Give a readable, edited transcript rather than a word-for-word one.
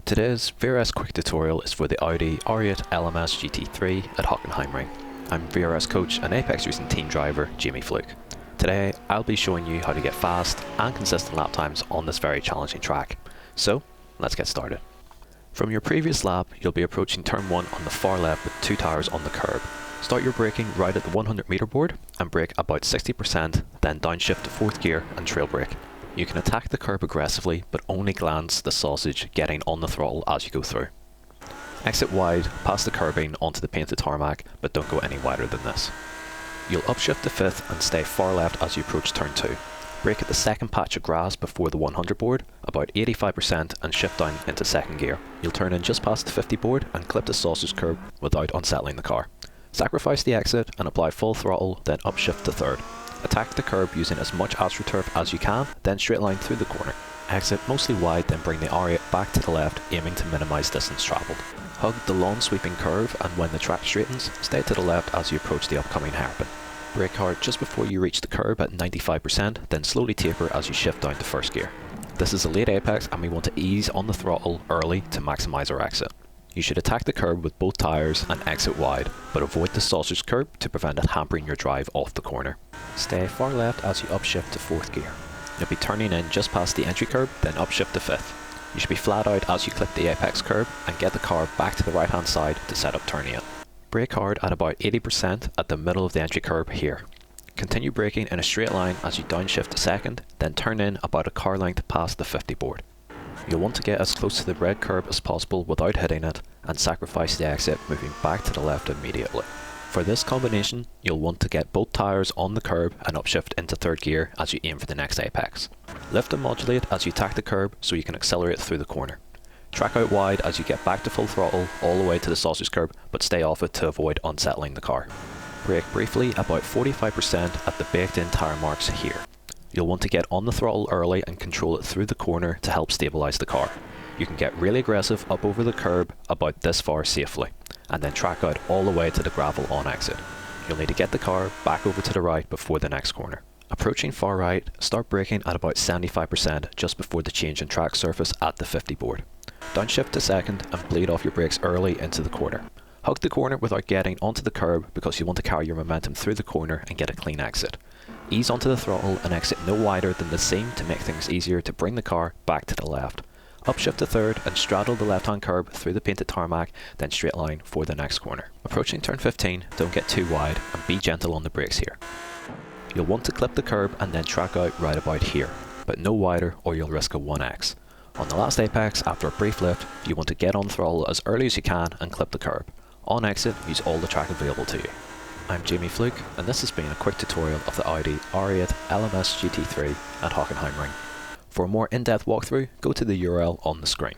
Today's VRS quick tutorial is for the Audi R8 LMS GT3 at Hockenheimring. I'm VRS coach and Apex Racing team driver Jaime Fluke. Today I'll be showing you how to get fast and consistent lap times on this very challenging track. So let's get started. From your previous lap you'll be approaching turn 1 on the far left with 2 tyres on the curb. Start your braking right at the 100 meter board and brake about 60%, then downshift to 4th gear and trail brake. You can attack the curb aggressively, but only glance the sausage getting on the throttle as you go through. Exit wide, past the curbing onto the painted tarmac, but don't go any wider than this. You'll upshift to 5th and stay far left as you approach turn 2. Brake at the second patch of grass before the 100 board, about 85%, and shift down into 2nd gear. You'll turn in just past the 50 board and clip the sausage curb without unsettling the car. Sacrifice the exit and apply full throttle, then upshift to 3rd. Attack the curb using as much AstroTurf as you can, then straight line through the corner. Exit mostly wide, then bring the R8 back to the left, aiming to minimise distance travelled. Hug the long sweeping curve, and when the track straightens, stay to the left as you approach the upcoming hairpin. Brake hard just before you reach the curb at 95%, then slowly taper as you shift down to 1st gear. This is a late apex and we want to ease on the throttle early to maximise our exit. You should attack the curb with both tyres and exit wide, but avoid the sausage curb to prevent it hampering your drive off the corner. Stay far left as you upshift to 4th gear. You'll be turning in just past the entry curb, then upshift to 5th. You should be flat out as you clip the apex curb and get the car back to the right hand side to set up turning it. Brake hard at about 80% at the middle of the entry curb here. Continue braking in a straight line as you downshift to 2nd, then turn in about a car length past the 50 board. You'll want to get as close to the red curb as possible without hitting it, and sacrifice the exit moving back to the left immediately. For this combination, you'll want to get both tyres on the curb and upshift into 3rd gear as you aim for the next apex. Lift and modulate as you attack the curb so you can accelerate through the corner. Track out wide as you get back to full throttle all the way to the sausage curb, but stay off it to avoid unsettling the car. Brake briefly about 45% at the baked in tyre marks here. You'll want to get on the throttle early and control it through the corner to help stabilise the car. You can get really aggressive up over the curb about this far safely, and then track out all the way to the gravel on exit. You'll need to get the car back over to the right before the next corner. Approaching far right, start braking at about 75% just before the change in track surface at the 50 board. Downshift to 2nd and bleed off your brakes early into the corner. Hug the corner without getting onto the curb because you want to carry your momentum through the corner and get a clean exit. Ease onto the throttle and exit no wider than the seam to make things easier to bring the car back to the left. Upshift to 3rd and straddle the left hand curb through the painted tarmac, then straight line for the next corner. Approaching turn 15, don't get too wide and be gentle on the brakes here. You'll want to clip the curb and then track out right about here, but no wider or you'll risk a 1x. On the last apex, after a brief lift, you want to get on throttle as early as you can and clip the curb. On exit, use all the track available to you. I'm Jaime Fluke, and this has been a quick tutorial of the Audi R8 LMS GT3 at Hockenheimring. For a more in-depth walkthrough, go to the URL on the screen.